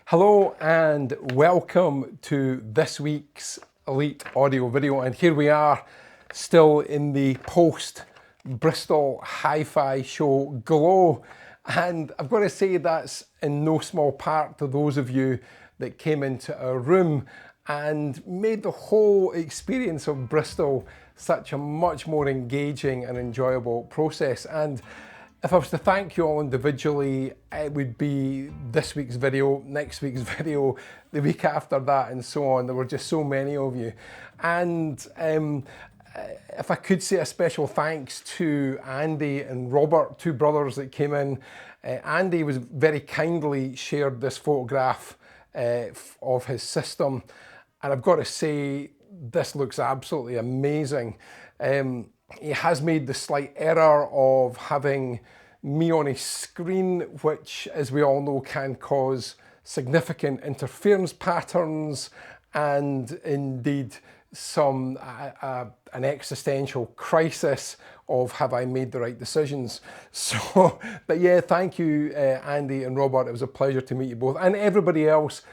Hello and welcome to this week's Elite Audio video, and here we are still in the post Bristol Hi-Fi Show glow, and I've got to say that's in no small part to those of you that came into our room and made the whole experience of Bristol such a much more engaging and enjoyable process. And if I was to thank you all individually, it would be this week's video, next week's video, the week after that, and so on. There were just so many of you. And if I could say a special thanks to Andy and Robert, two brothers that came in. Andy was very kindly shared this photograph of his system. And I've got to say, this looks absolutely amazing. He has made the slight error of having me on his screen, which, as we all know, can cause significant interference patterns and indeed some an existential crisis of have I made the right decisions. So, but yeah, thank you, Andy and Robert. It was a pleasure to meet you both, and everybody else.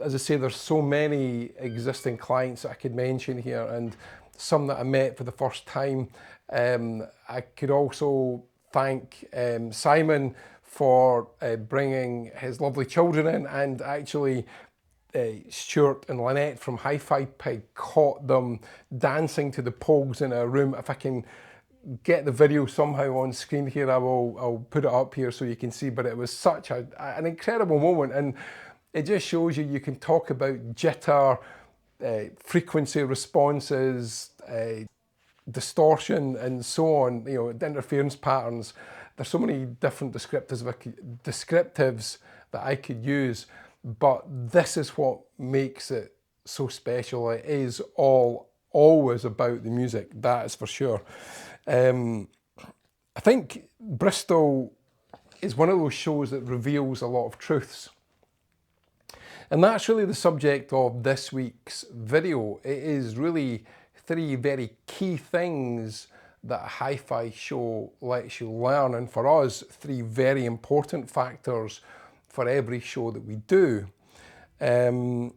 As I say, there's so many existing clients that I could mention here, and some that I met for the first time. I could also thank Simon for bringing his lovely children in, and actually Stuart and Lynette from HiFi caught them dancing to the Pogues in our room. If I can get the video somehow on screen here, I'll put it up here so you can see, but it was such an incredible moment, and it just shows you can talk about jitter, frequency responses, distortion, and so on, you know, interference patterns. There's so many different descriptives that I could use, but this is what makes it so special. It is always about the music, that is for sure. I think Bristol is one of those shows that reveals a lot of truths. And that's really the subject of this week's video. It is really three very key things that a hi-fi show lets you learn, and for us, three very important factors for every show that we do. I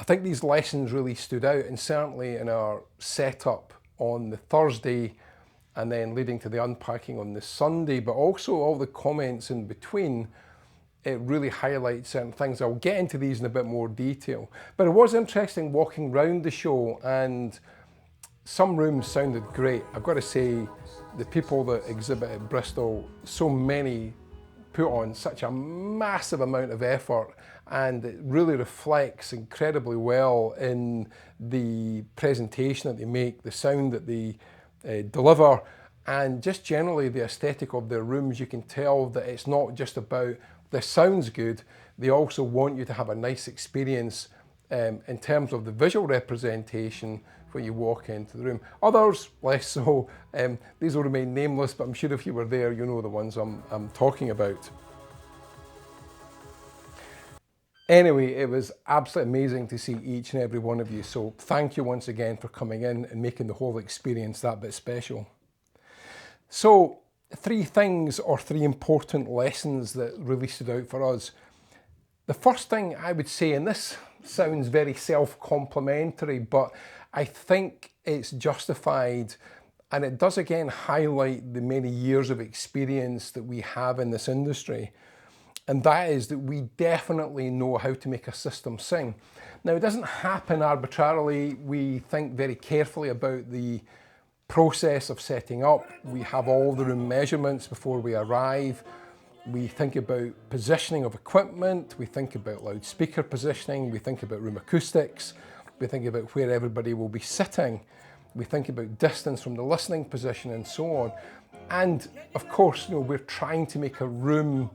think these lessons really stood out, and certainly in our setup on the Thursday and then leading to the unpacking on the Sunday, but also all the comments in between. It really highlights certain things. I'll get into these in a bit more detail. But it was interesting walking around the show, and some rooms sounded great. I've got to say, the people that exhibit at Bristol, so many put on such a massive amount of effort, and it really reflects incredibly well in the presentation that they make, the sound that they deliver, and just generally the aesthetic of their rooms. You can tell that it's not just about this sounds good, they also want you to have a nice experience in terms of the visual representation when you walk into the room. Others, less so. These will remain nameless, but I'm sure if you were there, you know the ones I'm talking about. Anyway, it was absolutely amazing to see each and every one of you, so thank you once again for coming in and making the whole experience that bit special. So, three things or three important lessons that really stood out for us. The first thing I would say, and this sounds very self-complimentary, but I think it's justified, and it does again highlight the many years of experience that we have in this industry, and that is that we definitely know how to make a system sing. Now, it doesn't happen arbitrarily. We think very carefully about the process of setting up. We have all the room measurements before we arrive. We think about positioning of equipment. We think about loudspeaker positioning. We think about room acoustics. We think about where everybody will be sitting. We think about distance from the listening position and so on. And of course, you know, we're trying to make a room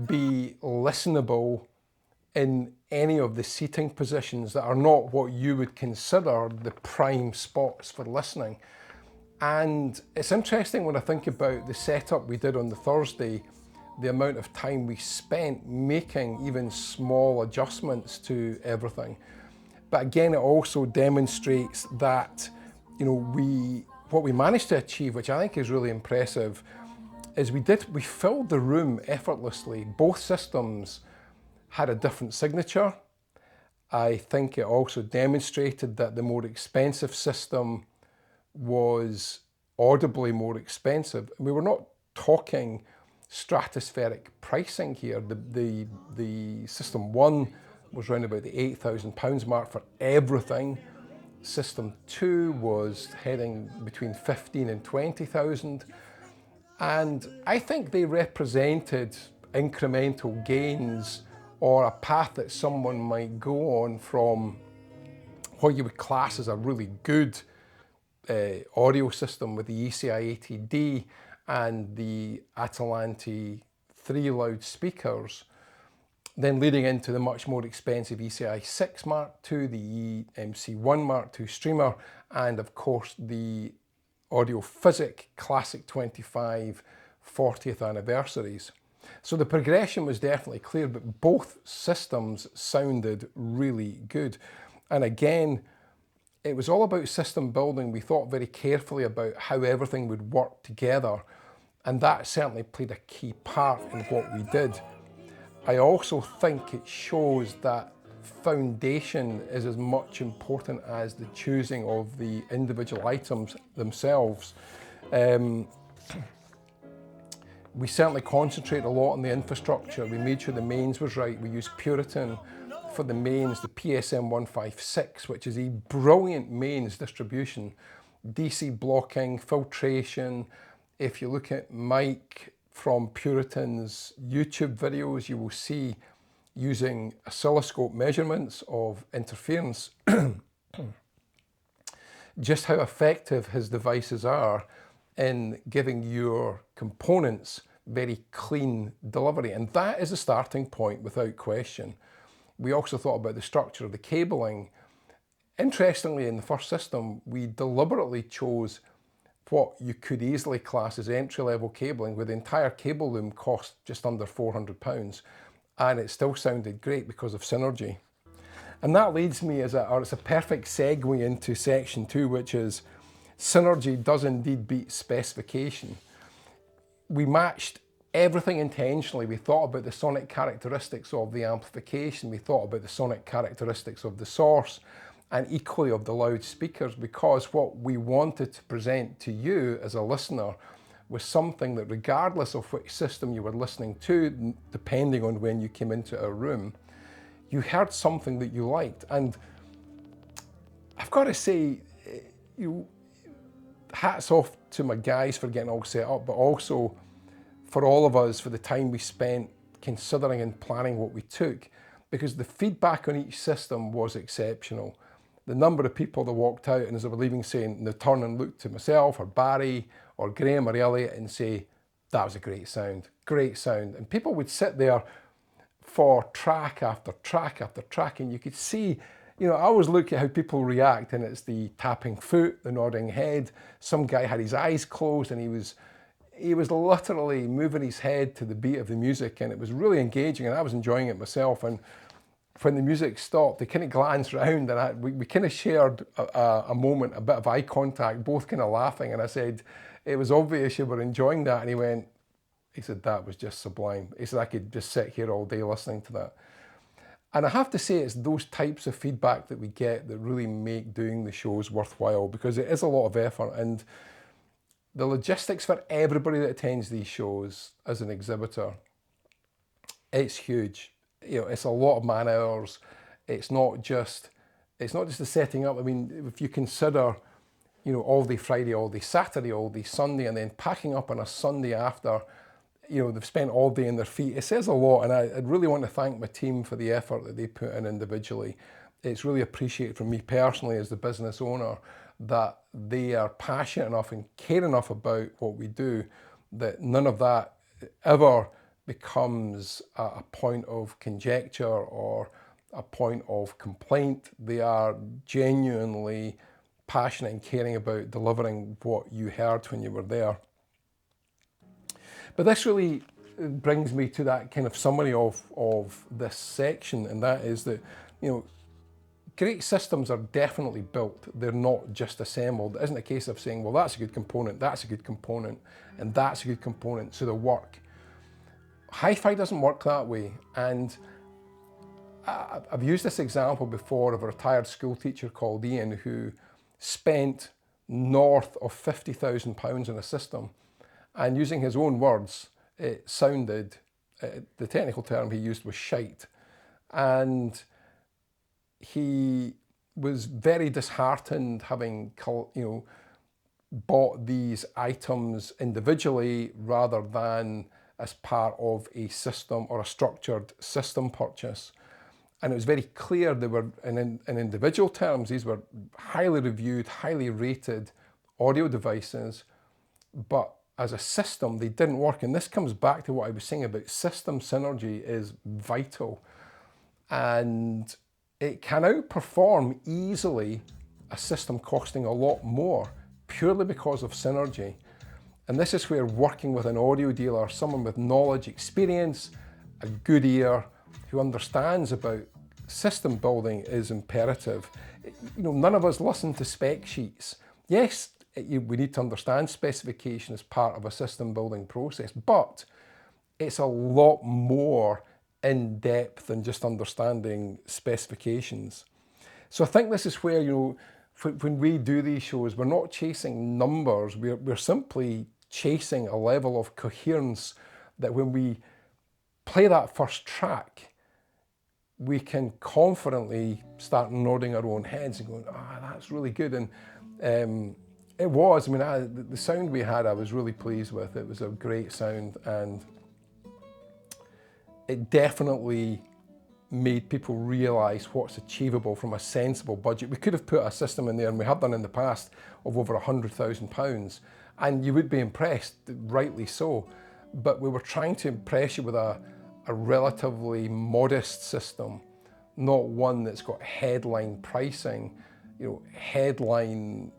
be listenable in any of the seating positions that are not what you would consider the prime spots for listening. And it's interesting when I think about the setup we did on the Thursday, the amount of time we spent making even small adjustments to everything. But again, it also demonstrates that, you know, what we managed to achieve, which I think is really impressive, is we filled the room effortlessly. Both systems had a different signature. I think it also demonstrated that the more expensive system was audibly more expensive. We were not talking stratospheric pricing here. The System 1 was around about the £8,000 mark for everything. System 2 was heading between 15 and 20,000. And I think they represented incremental gains or a path that someone might go on from what you would class as a really good audio system with the ECI 80D and the Atalanti 3 loudspeakers, then leading into the much more expensive ECI 6 Mark II, the EMC1 Mark II streamer, and of course the Audio Physic Classic 25 40th anniversaries. So the progression was definitely clear, but both systems sounded really good. And again, it was all about system building. We thought very carefully about how everything would work together, and that certainly played a key part in what we did. I also think it shows that foundation is as much important as the choosing of the individual items themselves. We certainly concentrate a lot on the infrastructure. We made sure the mains was right. We used Puritan for the mains, the PSM 156, which is a brilliant mains distribution. DC blocking, filtration. If you look at Mike from Puritan's YouTube videos, you will see using oscilloscope measurements of interference, just how effective his devices are in giving your components very clean delivery. And that is a starting point without question. We also thought about the structure of the cabling. Interestingly, in the first system, we deliberately chose what you could easily class as entry-level cabling, where the entire cable loom cost just under £400, and it still sounded great because of synergy. And that leads me, it's a perfect segue into section 2, which is synergy does indeed beat specification. We matched everything intentionally. We thought about the sonic characteristics of the amplification, we thought about the sonic characteristics of the source, and equally of the loudspeakers, because what we wanted to present to you as a listener was something that, regardless of which system you were listening to, depending on when you came into our room, you heard something that you liked. And I've got to say, hats off to my guys for getting all set up, but also for all of us for the time we spent considering and planning what we took, because the feedback on each system was exceptional. The number of people that walked out and as they were leaving saying, they turn and look to myself or Barry or Graham or Elliot and say, that was a great sound, great sound. And people would sit there for track after track after track, and you could see, I always look at how people react, and it's the tapping foot, the nodding head. Some guy had his eyes closed and he was literally moving his head to the beat of the music, and it was really engaging, and I was enjoying it myself. And when the music stopped, they kind of glanced around, and we kind of shared a moment, a bit of eye contact, both kind of laughing, and I said, it was obvious you were enjoying that, and he said, that was just sublime. He said, I could just sit here all day listening to that. And I have to say, it's those types of feedback that we get that really make doing the shows worthwhile, because it is a lot of effort, and the logistics for everybody that attends these shows as an exhibitor, it's huge. It's a lot of man hours. It's not just the setting up. I mean, if you consider, all day Friday, all day Saturday, all day Sunday, and then packing up on a Sunday after, they've spent all day on their feet. It says a lot, and I'd really want to thank my team for the effort that they put in individually. It's really appreciated from me personally as the business owner that they are passionate enough and care enough about what we do that none of that ever becomes a point of conjecture or a point of complaint. They are genuinely passionate and caring about delivering what you heard when you were there. But this really brings me to that kind of summary of this section, and that is that, great systems are definitely built. They're not just assembled. It isn't a case of saying, well, that's a good component, that's a good component, and that's a good component, so they'll work. Hi-Fi doesn't work that way, and I've used this example before of a retired school teacher called Ian who spent north of £50,000 on a system, and using his own words, it sounded, the technical term he used was shite. And he was very disheartened having, bought these items individually rather than as part of a system or a structured system purchase. And it was very clear they were, in individual terms, these were highly reviewed, highly rated audio devices, but as a system, they didn't work. And this comes back to what I was saying about system synergy is vital. And it can outperform easily a system costing a lot more purely because of synergy. And this is where working with an audio dealer, someone with knowledge, experience, a good ear, who understands about system building is imperative. None of us listen to spec sheets. Yes, we need to understand specification as part of a system building process, but it's a lot more in depth than just understanding specifications. So I think this is where, when we do these shows, we're not chasing numbers, we're simply chasing a level of coherence that when we play that first track, we can confidently start nodding our own heads and going, that's really good. And it was, the sound we had, I was really pleased with. It was a great sound, and it definitely made people realise what's achievable from a sensible budget. We could have put a system in there, and we have done in the past, of over £100,000, and you would be impressed, rightly so. But we were trying to impress you with a relatively modest system, not one that's got headline pricing, headline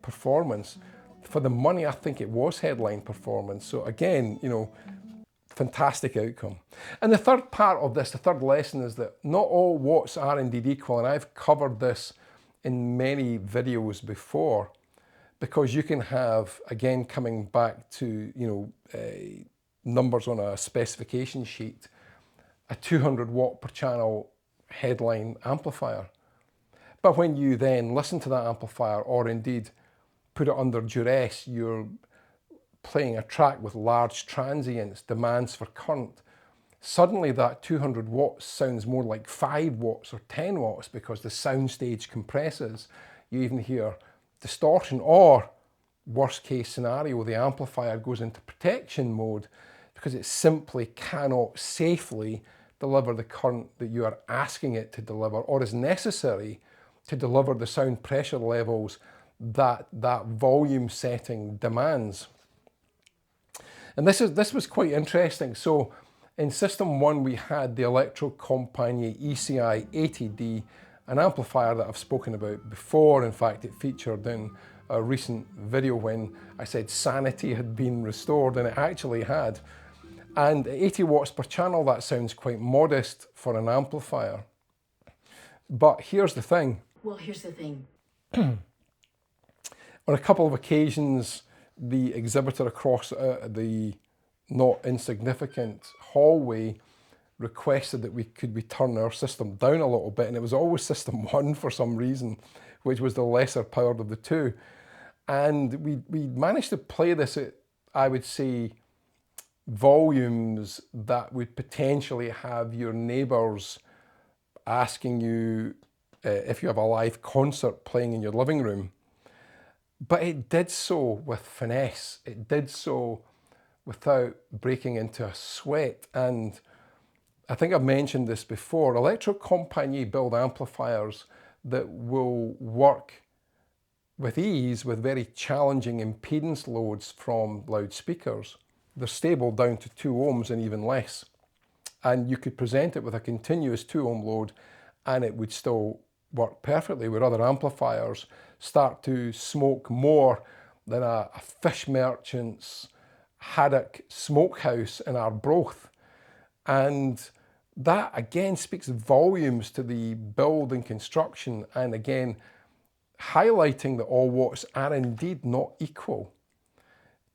performance. For the money, I think it was headline performance. So again, fantastic outcome. And the third part of this, the third lesson, is that not all watts are indeed equal. And I've covered this in many videos before, because you can have, again, coming back to, numbers on a specification sheet, a 200 watt per channel headline amplifier. But when you then listen to that amplifier, or indeed put it under duress, you're playing a track with large transients, demands for current, suddenly that 200 watts sounds more like 5 watts or 10 watts because the soundstage compresses. You even hear distortion, or worst case scenario, the amplifier goes into protection mode because it simply cannot safely deliver the current that you are asking it to deliver, or is necessary to deliver the sound pressure levels that volume setting demands. And this was quite interesting. So in system 1, we had the Electro Compagnie ECI 80D, an amplifier that I've spoken about before. In fact, it featured in a recent video when I said sanity had been restored, and it actually had. And at 80 watts per channel, that sounds quite modest for an amplifier. But here's the thing. Well, here's the thing. On a couple of occasions, the exhibitor across the not insignificant hallway requested that we turn our system down a little bit, and it was always system 1 for some reason, which was the lesser powered of the two. And we managed to play this at, I would say, volumes that would potentially have your neighbours asking you if you have a live concert playing in your living room. But it did so with finesse. It did so without breaking into a sweat. And I think I've mentioned this before, Electro Compagnie build amplifiers that will work with ease with very challenging impedance loads from loudspeakers. They're stable down to 2 ohms and even less. And you could present it with a continuous 2 ohm load and it would still work perfectly, where other amplifiers start to smoke more than a fish merchant's haddock smokehouse in Arbroath. And that again speaks volumes to the build and construction, and again highlighting that all watts are indeed not equal.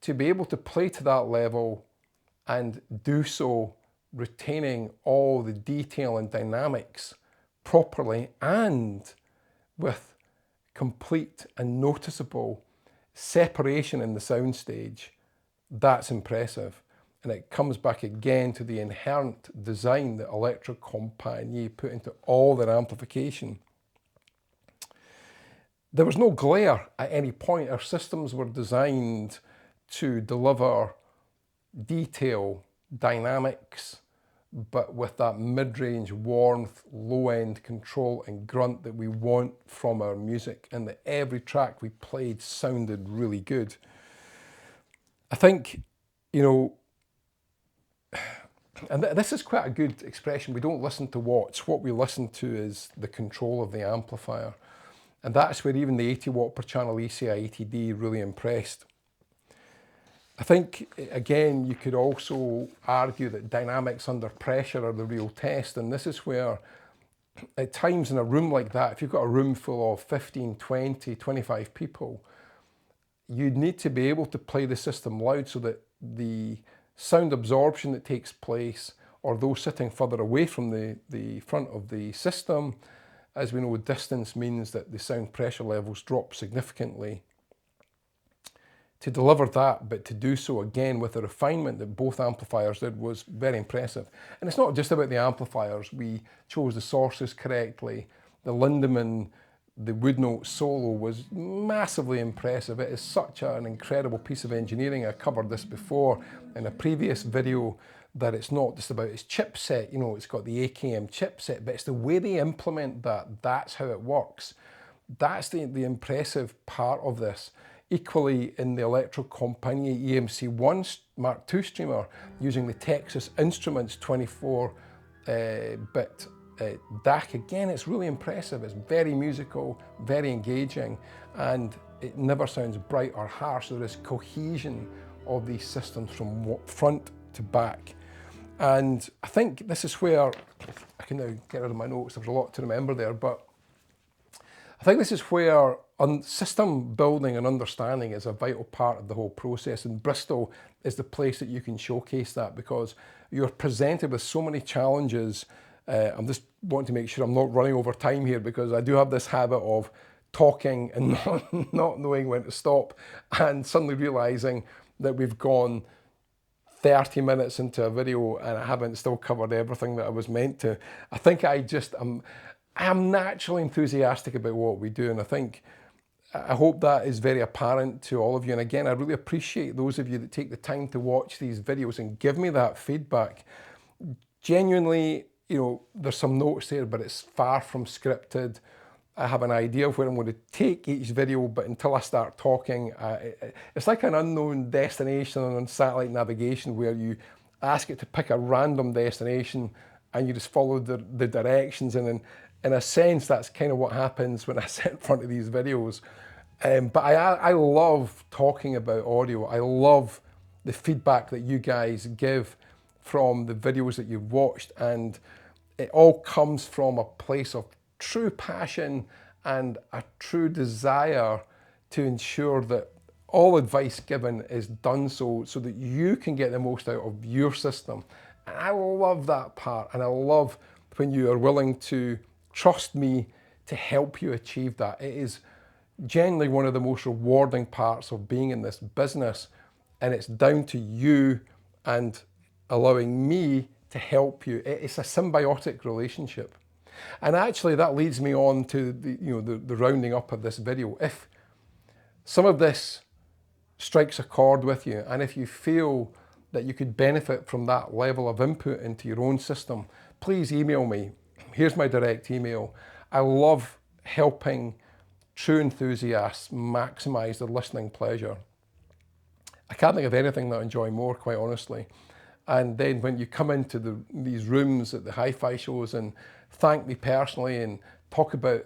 To be able to play to that level and do so retaining all the detail and dynamics properly and with complete and noticeable separation in the soundstage, that's impressive. And it comes back again to the inherent design that Electric Compagnie put into all their amplification. There was no glare at any point. Our systems were designed to deliver detail, dynamics, but with that mid-range warmth, low-end control and grunt that we want from our music, and that every track we played sounded really good. I think, you know, and this is quite a good expression, we don't listen to watts, what we listen to is the control of the amplifier. And that's where even the 80 watt per channel ECI ATD really impressed. I think, again, you could also argue that dynamics under pressure are the real test. And this is where, at times in a room like that, if you've got a room full of 15, 20, 25 people, you need to be able to play the system loud so that the sound absorption that takes place, or those sitting further away from the front of the system, as we know, distance means that the sound pressure levels drop significantly. To deliver that, but to do so again with the refinement that both amplifiers did, was very impressive. And it's not just about the amplifiers. We chose the sources correctly. The Lindemann, the wood note solo was massively impressive. It is such an incredible piece of engineering. I covered this before in a previous video, that it's not just about its chipset, you know, it's got the AKM chipset, but it's the way they implement that. That's how it works. That's the impressive part of this. Equally, in the Electric Compagnie EMC1 Mark II streamer, using the Texas Instruments 24-bit DAC, again, it's really impressive. It's very musical, very engaging, and it never sounds bright or harsh. There is cohesion of these systems from front to back. And I think this is where, I can now get rid of my notes, there's a lot to remember there, but I think this is where system building and understanding is a vital part of the whole process, and Bristol is the place that you can showcase that, because you're presented with so many challenges. I'm just wanting to make sure I'm not running over time here, because I do have this habit of talking and not knowing when to stop, and suddenly realizing that we've gone 30 minutes into a video and I haven't still covered everything that I was meant to. I think I am naturally enthusiastic about what we do, and I hope that is very apparent to all of you. And again, I really appreciate those of you that take the time to watch these videos and give me that feedback. Genuinely, you know, there's some notes there, but it's far from scripted. I have an idea of where I'm going to take each video, but until I start talking, it's like an unknown destination on satellite navigation, where you ask it to pick a random destination and you just follow the directions. And in a sense, that's kind of what happens when I sit in front of these videos. But I love talking about audio. I love the feedback that you guys give from the videos that you've watched, and it all comes from a place of true passion and a true desire to ensure that all advice given is done so that you can get the most out of your system. And I love that part, and I love when you are willing to trust me to help you achieve that. It is generally one of the most rewarding parts of being in this business, and it's down to you and allowing me to help you. It's a symbiotic relationship. And actually that leads me on to the rounding up of this video. If some of this strikes a chord with you, and if you feel that you could benefit from that level of input into your own system, please email me. Here's my direct email. I love helping true enthusiasts maximize their listening pleasure. I can't think of anything that I enjoy more, quite honestly. And then when you come into these rooms at the Hi-Fi shows and thank me personally and talk about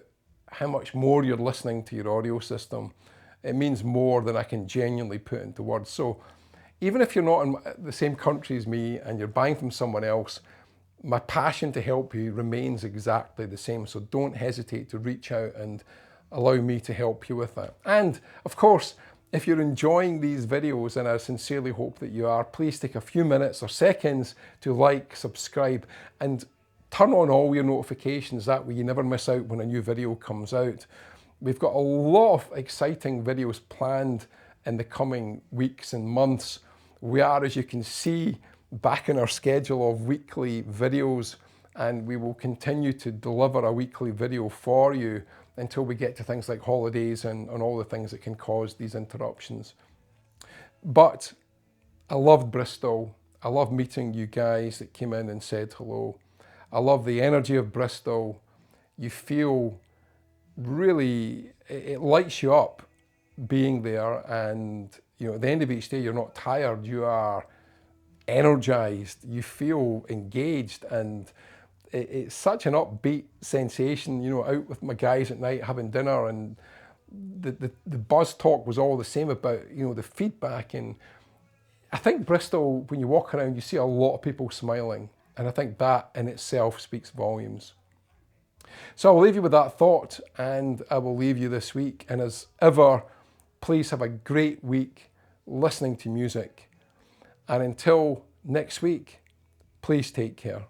how much more you're listening to your audio system, it means more than I can genuinely put into words. So even if you're not in the same country as me and you're buying from someone else, my passion to help you remains exactly the same. So don't hesitate to reach out and allow me to help you with that. And of course, If you're enjoying these videos, and I sincerely hope that you are, please take a few minutes or seconds to like, subscribe, and turn on all your notifications. That way you never miss out when a new video comes out. We've got a lot of exciting videos planned in the coming weeks and months. We are, as you can see, back in our schedule of weekly videos, and we will continue to deliver a weekly video for you until we get to things like holidays and all the things that can cause these interruptions. But I loved Bristol. I love meeting you guys that came in and said hello. I love the energy of Bristol. You feel really, it lights you up being there, and you know, at the end of each day, you're not tired, you are energized, you feel engaged, and it's such an upbeat sensation, you know, out with my guys at night having dinner, and the buzz talk was all the same about, you know, the feedback. And I think Bristol, when you walk around, you see a lot of people smiling, and I think that in itself speaks volumes. So I'll leave you with that thought, and I will leave you this week. And as ever, please have a great week listening to music. And until next week, please take care.